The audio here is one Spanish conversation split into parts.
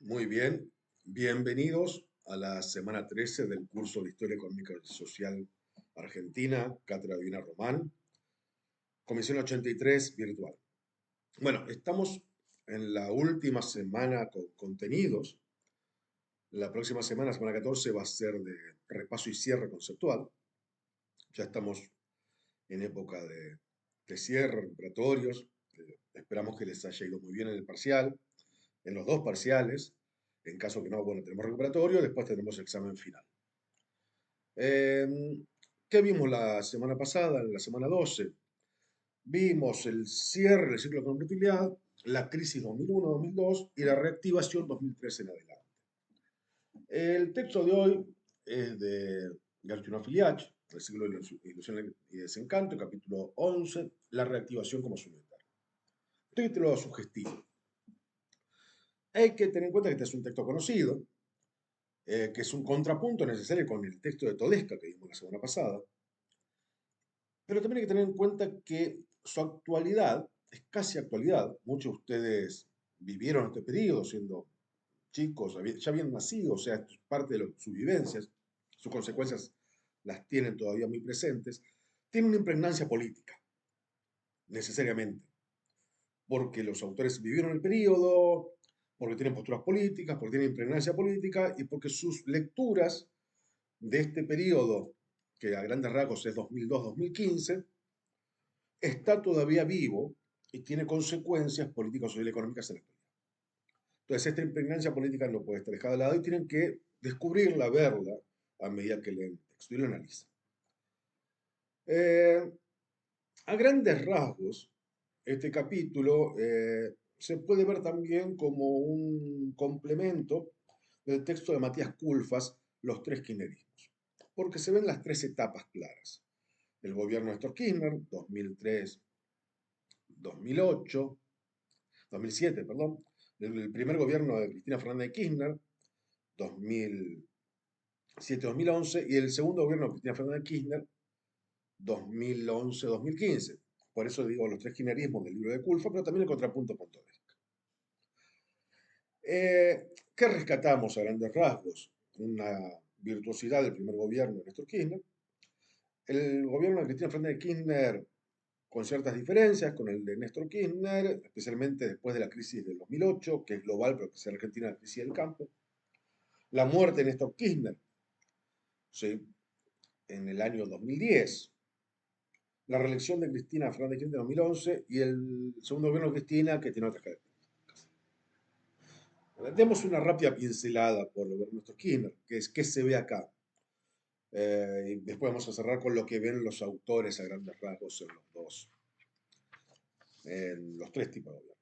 Muy bien, bienvenidos a la semana 13 del curso de Historia Económica y Social Argentina, Cátedra Divina Román, Comisión 83 virtual. Bueno, estamos en la última semana con contenidos. La próxima semana, semana 14, va a ser de repaso y cierre conceptual. Ya estamos en época de cierre, preparatorios. Esperamos que les haya ido muy bien en el parcial, en los dos parciales. En caso que no, bueno, tenemos recuperatorio, después tenemos examen final. ¿Qué vimos la semana pasada, en la semana 12? Vimos el cierre del ciclo de competitividad, la crisis 2001-2002 y la reactivación 2013 en adelante. El texto de hoy es de Garchuno Filiach, el ciclo de ilusión y desencanto, capítulo 11, la reactivación como su metal. Título sugestivo. Hay que tener en cuenta que este es un texto conocido, que es un contrapunto necesario con el texto de Todesca que vimos la semana pasada, pero también hay que tener en cuenta que su actualidad es casi actualidad. Muchos de ustedes vivieron este periodo siendo chicos, ya habían nacido, o sea, esto es parte de sus vivencias, sus consecuencias las tienen todavía muy presentes. Tiene una impregnancia política, necesariamente, porque los autores vivieron el periodo, porque tienen posturas políticas, porque tienen impregnancia política y porque sus lecturas de este periodo, que a grandes rasgos es 2002-2015, está todavía vivo y tiene consecuencias políticas, sociales y económicas en la actualidad. Entonces, esta impregnancia política no puede estar dejada de lado y tienen que descubrirla, verla, a medida que leen el texto y lo analizan. Eh, a grandes rasgos, este capítulo se puede ver también como un complemento del texto de Matías Culfas, Los tres kirchnerismos, porque se ven las tres etapas claras. El gobierno de Néstor Kirchner, 2003, 2008, 2007, perdón, el primer gobierno de Cristina Fernández de Kirchner, 2007-2011, y el segundo gobierno de Cristina Fernández de Kirchner, 2011-2015. Por eso digo los tres kirchnerismos del libro de Culfas, pero también el contrapunto con Todesca. ¿Qué rescatamos a grandes rasgos? Una virtuosidad del primer gobierno de Néstor Kirchner. El gobierno de Cristina Fernández de Kirchner con ciertas diferencias con el de Néstor Kirchner, especialmente después de la crisis del 2008, que es global, pero que es argentina la crisis del campo. La muerte de Néstor Kirchner, ¿sí?, en el año 2010. La reelección de Cristina Fernández de Kirchner en 2011 y el segundo gobierno de Cristina, que tiene otras características. Demos una rápida pincelada por el gobierno de Néstor Kirchner, que es qué se ve acá. Y después vamos a cerrar con lo que ven los autores a grandes rasgos en los tres tipos de gobierno.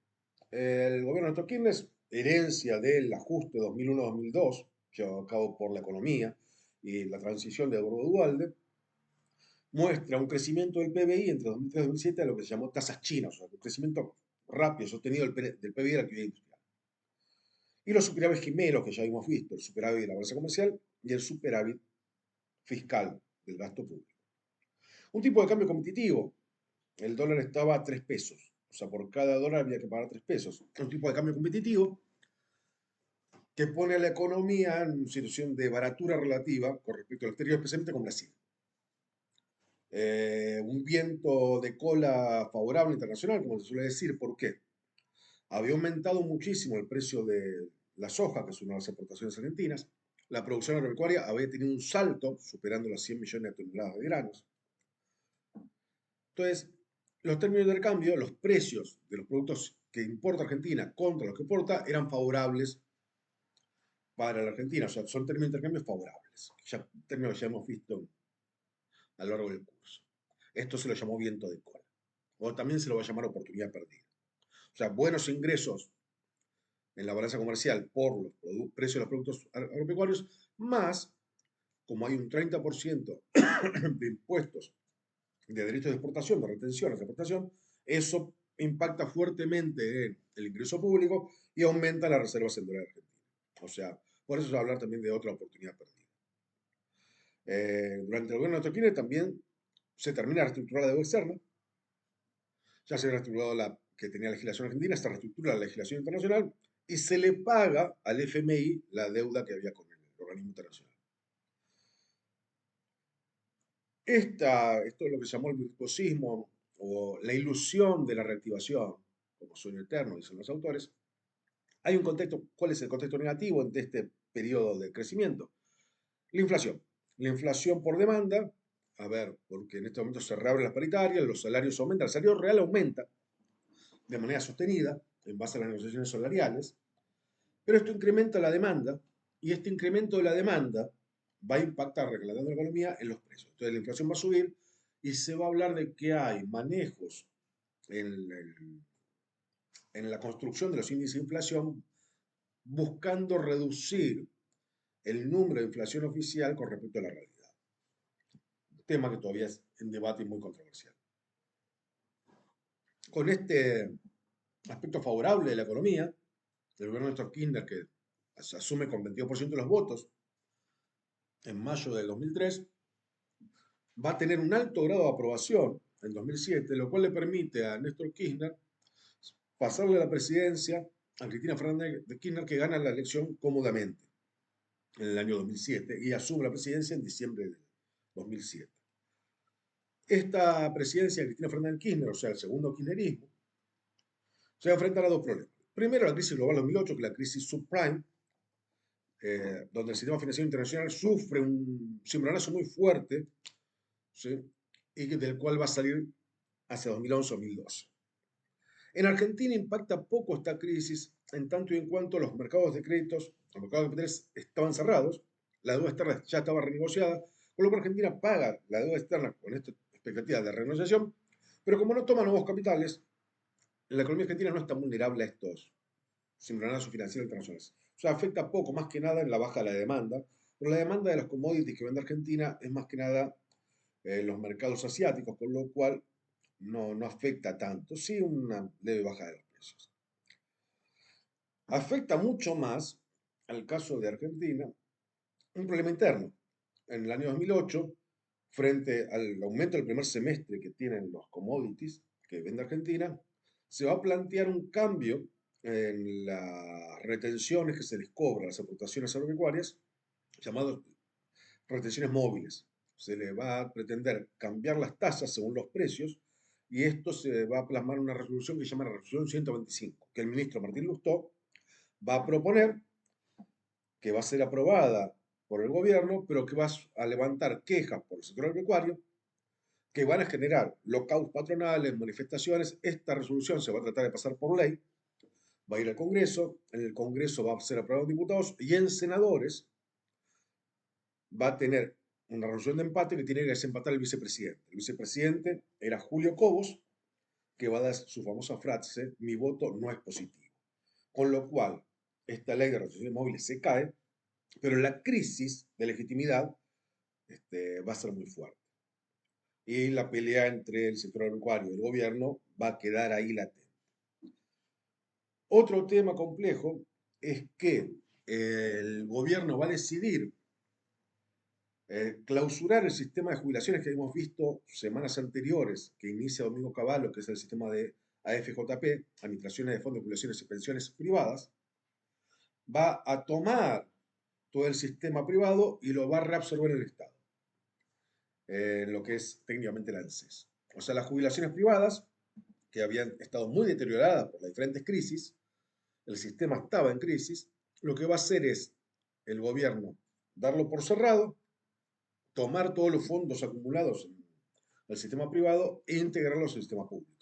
El gobierno de Néstor Kirchner es herencia del ajuste 2001-2002, llevado a cabo por la economía y la transición de Eduardo Duhalde. Muestra un crecimiento del PBI entre 2003 y 2007 a lo que se llamó tasas chinas, o sea, un crecimiento rápido, sostenido del PBI de la actividad industrial. Y los superávit gemelos que ya hemos visto, el superávit de la balanza comercial y el superávit fiscal del gasto público. Un tipo de cambio competitivo, el dólar estaba a 3 pesos, o sea, por cada dólar había que pagar 3 pesos. Un tipo de cambio competitivo que pone a la economía en situación de baratura relativa con respecto al exterior, especialmente con Brasil. Un viento de cola favorable internacional, como se suele decir. ¿Por qué? Había aumentado muchísimo el precio de la soja, que es una de las exportaciones argentinas. La producción agropecuaria había tenido un salto, superando las 100 millones de toneladas de granos. Entonces, los términos de intercambio, los precios de los productos que importa Argentina contra los que importa, eran favorables para la Argentina. O sea, son términos de intercambio favorables. Ya, términos que ya hemos visto a lo largo del curso. Esto se lo llamó viento de cola. O también se lo va a llamar oportunidad perdida. O sea, buenos ingresos en la balanza comercial por los precios de los productos agropecuarios, más como hay un 30% de impuestos de derechos de exportación, de retenciones de exportación, eso impacta fuertemente en el ingreso público y aumenta las reservas en dólares argentinas. O sea, por eso se va a hablar también de otra oportunidad perdida. Durante el gobierno de Kirchner también se termina de reestructurar la deuda externa. Ya se ha reestructurado la que tenía la legislación argentina, se reestructura la legislación internacional y se le paga al FMI la deuda que había con el organismo internacional. Esto es lo que se llamó el virtuosismo o la ilusión de la reactivación, como sueño eterno, dicen los autores. Hay un contexto, ¿cuál es el contexto negativo de este periodo de crecimiento? La inflación. La inflación por demanda, a ver, porque en este momento se reabren las paritarias, los salarios aumentan, el salario real aumenta de manera sostenida en base a las negociaciones salariales, pero esto incrementa la demanda y este incremento de la demanda va a impactar, reclamando la economía, en los precios. Entonces la inflación va a subir y se va a hablar de que hay manejos en, en la construcción de los índices de inflación buscando reducir el número de inflación oficial con respecto a la realidad. Tema que todavía es en debate y muy controversial. Con este aspecto favorable de la economía, el gobierno de Néstor Kirchner, que se asume con 22% de los votos en mayo del 2003, va a tener un alto grado de aprobación en 2007, lo cual le permite a Néstor Kirchner pasarle la presidencia a Cristina Fernández de Kirchner, que gana la elección cómodamente en el año 2007 y asume la presidencia en diciembre de 2007. Esta presidencia de Cristina Fernández de Kirchner, o sea, el segundo kirchnerismo, se va a enfrentar a dos problemas. Primero, la crisis global 2008, que es la crisis subprime, donde el sistema financiero internacional sufre un cimbronazo muy fuerte, ¿sí? Y del cual va a salir hacia 2011-2012. En Argentina impacta poco esta crisis en tanto y en cuanto los mercados de créditos, los mercados de capitales estaban cerrados, la deuda externa ya estaba renegociada, con lo que Argentina paga la deuda externa con esta expectativa de renegociación, pero como no toma nuevos capitales, la economía argentina no es tan vulnerable a estos cimbronazos financieros internacionales. O sea, afecta poco, más que nada en la baja de la demanda, pero la demanda de los commodities que vende Argentina es más que nada los mercados asiáticos, con lo cual no afecta tanto, sí una leve baja de los precios. Afecta mucho más, al caso de Argentina, un problema interno. En el año 2008, frente al aumento del primer semestre que tienen los commodities que vende Argentina, se va a plantear un cambio en las retenciones que se les cobran a las exportaciones agropecuarias, llamadas retenciones móviles. Se le va a pretender cambiar las tasas según los precios y esto se va a plasmar en una resolución que se llama la resolución 125, que el ministro Martín Lustó va a proponer, que va a ser aprobada por el gobierno, pero que va a levantar quejas por el sector agropecuario, que van a generar lockouts patronales, manifestaciones. Esta resolución se va a tratar de pasar por ley, va a ir al Congreso, en el Congreso va a ser aprobado en diputados y en senadores va a tener una resolución de empate que tiene que desempatar el vicepresidente. El vicepresidente era Julio Cobos, que va a dar su famosa frase, mi voto no es positivo. Con lo cual, esta ley de retenciones móviles se cae, pero la crisis de legitimidad va a ser muy fuerte. Y la pelea entre el sector agropecuario y el gobierno va a quedar ahí latente. Otro tema complejo es que el gobierno va a decidir clausurar el sistema de jubilaciones que hemos visto semanas anteriores, que inicia Domingo Cavallo, que es el sistema de AFJP, Administraciones de Fondos de Jubilaciones y Pensiones Privadas, va a tomar todo el sistema privado y lo va a reabsorber el Estado, lo que es técnicamente la ANSES. O sea, las jubilaciones privadas, que habían estado muy deterioradas por las diferentes crisis, el sistema estaba en crisis, lo que va a hacer es el gobierno darlo por cerrado, tomar todos los fondos acumulados en el sistema privado e integrarlos al sistema público.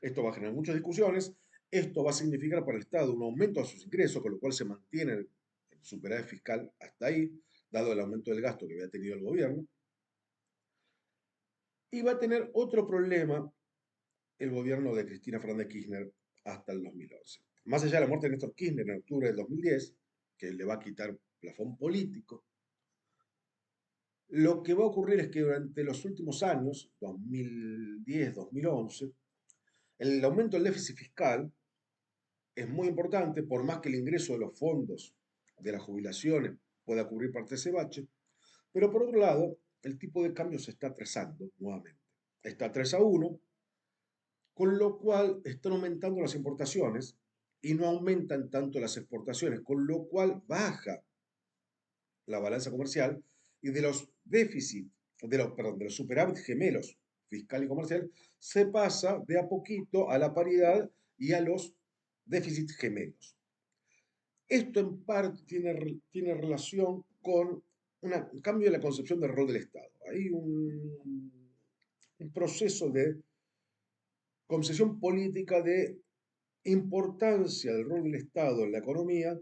Esto va a generar muchas discusiones, esto va a significar para el Estado un aumento de sus ingresos, con lo cual se mantiene el superávit fiscal hasta ahí, dado el aumento del gasto que había tenido el gobierno. Y va a tener otro problema el gobierno de Cristina Fernández de Kirchner hasta el 2011. Más allá de la muerte de Néstor Kirchner en octubre del 2010, que le va a quitar plafón político, lo que va a ocurrir es que durante los últimos años, 2010-2011, el aumento del déficit fiscal es muy importante, por más que el ingreso de los fondos de las jubilaciones pueda cubrir parte de ese bache, pero por otro lado, el tipo de cambio se está atrasando nuevamente. Está 3-1, con lo cual están aumentando las importaciones y no aumentan tanto las exportaciones, con lo cual baja la balanza comercial y de los déficits, perdón, de los superávit gemelos fiscal y comercial, se pasa de a poquito a la paridad y a los déficits gemelos. Esto en parte tiene relación con un cambio de la concepción del rol del Estado. Hay un proceso de concesión política de importancia del rol del Estado en la economía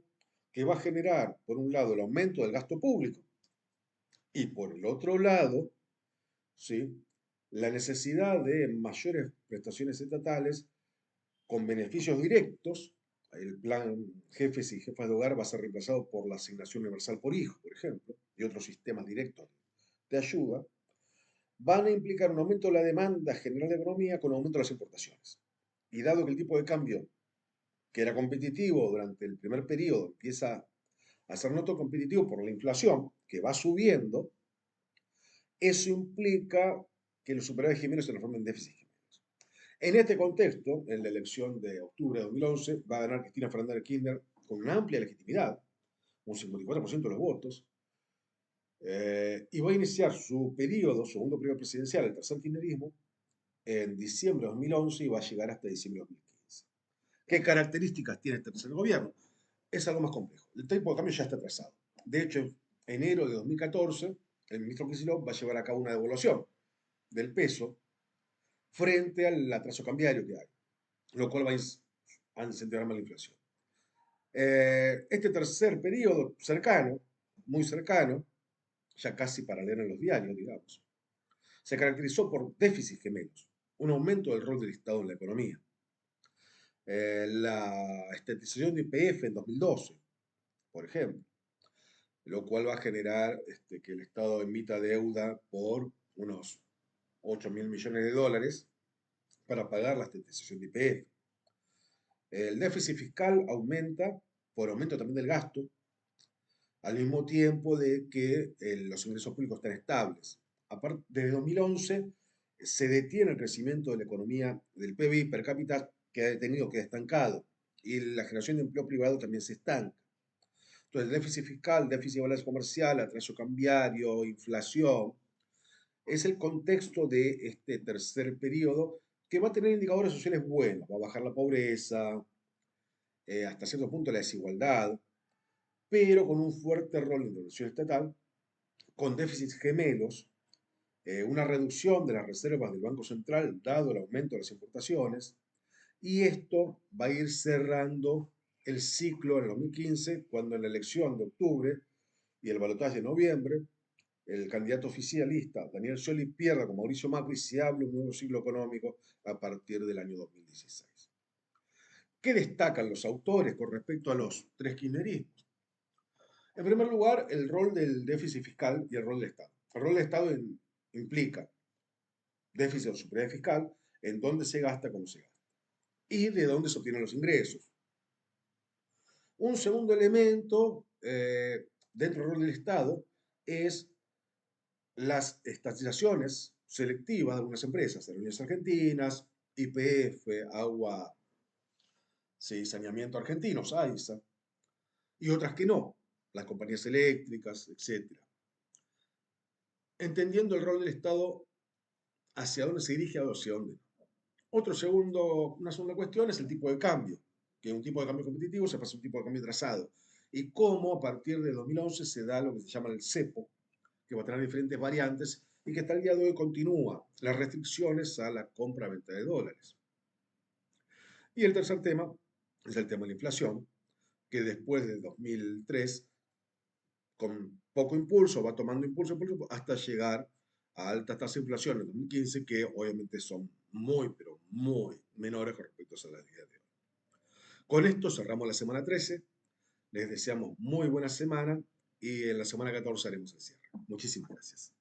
que va a generar, por un lado, el aumento del gasto público y por el otro lado, ¿sí?, la necesidad de mayores prestaciones estatales con beneficios directos. El plan jefes y jefas de hogar va a ser reemplazado por la asignación universal por hijo, por ejemplo, y otros sistemas directos de ayuda, van a implicar un aumento de la demanda general de economía con aumento de las importaciones. Y dado que el tipo de cambio, que era competitivo durante el primer periodo, empieza a ser no tan competitivo por la inflación, que va subiendo, eso implica que los superávit gemelos se transformen en déficit gemelos. En este contexto, en la elección de octubre de 2011, va a ganar Cristina Fernández de Kirchner con una amplia legitimidad, un 54% de los votos, y va a iniciar su periodo, segundo periodo presidencial, el tercer kirchnerismo, en diciembre de 2011 y va a llegar hasta diciembre de 2015. ¿Qué características tiene este tercer gobierno? Es algo más complejo. El tipo de cambio ya está trazado. De hecho, en enero de 2014, el ministro Kicillof va a llevar a cabo una devaluación del peso frente al atraso cambiario que hay, lo cual va a incentivar más la inflación. Este tercer periodo cercano, muy cercano, ya casi paralelo en los diarios, digamos, se caracterizó por déficits gemelos, un aumento del rol del Estado en la economía, la estatización de IPF en 2012, por ejemplo, lo cual va a generar que el Estado emita deuda por unos 8.000 millones de dólares para pagar la estatización de IPF. El déficit fiscal aumenta por aumento también del gasto, al mismo tiempo de que los ingresos públicos están estables. Aparte, desde 2011 se detiene el crecimiento de la economía del PBI per cápita que ha tenido que estancado y la generación de empleo privado también se estanca. Entonces, el déficit fiscal, déficit de balanza comercial, atraso cambiario, inflación, es el contexto de este tercer periodo que va a tener indicadores sociales buenos, va a bajar la pobreza, hasta cierto punto la desigualdad, pero con un fuerte rol de intervención estatal, con déficits gemelos, una reducción de las reservas del Banco Central dado el aumento de las importaciones, y esto va a ir cerrando el ciclo en el 2015, cuando en la elección de octubre y el balotaje de noviembre, el candidato oficialista Daniel Scioli pierda con Mauricio Macri, se habla un nuevo ciclo económico a partir del año 2016. ¿Qué destacan los autores con respecto a los tres kirchnerismos? En primer lugar, el rol del déficit fiscal y el rol del Estado. El rol del Estado implica déficit o superávit fiscal, en dónde se gasta, cómo se gasta, y de dónde se obtienen los ingresos. Un segundo elemento dentro del rol del Estado es las estatizaciones selectivas de algunas empresas, Aerolíneas Argentinas, YPF, Agua, sí, Saneamiento Argentinos, AISA, y otras que no, las compañías eléctricas, etcétera. Entendiendo el rol del Estado hacia dónde se dirige o hacia dónde no. Una segunda cuestión es el tipo de cambio, que un tipo de cambio competitivo se pasa a un tipo de cambio trazado, y cómo a partir de 2011 se da lo que se llama el cepo, que va a tener diferentes variantes y que hasta el día de hoy continúa las restricciones a la compra-venta de dólares. Y el tercer tema es el tema de la inflación, que después de 2003, con poco impulso, va tomando impulso, hasta llegar a altas tasas de inflación en 2015, que obviamente son muy, pero muy menores con respecto a las días de hoy. Con esto cerramos la semana 13. Les deseamos muy buena semana y en la semana 14 haremos el cierre. Muchísimas gracias.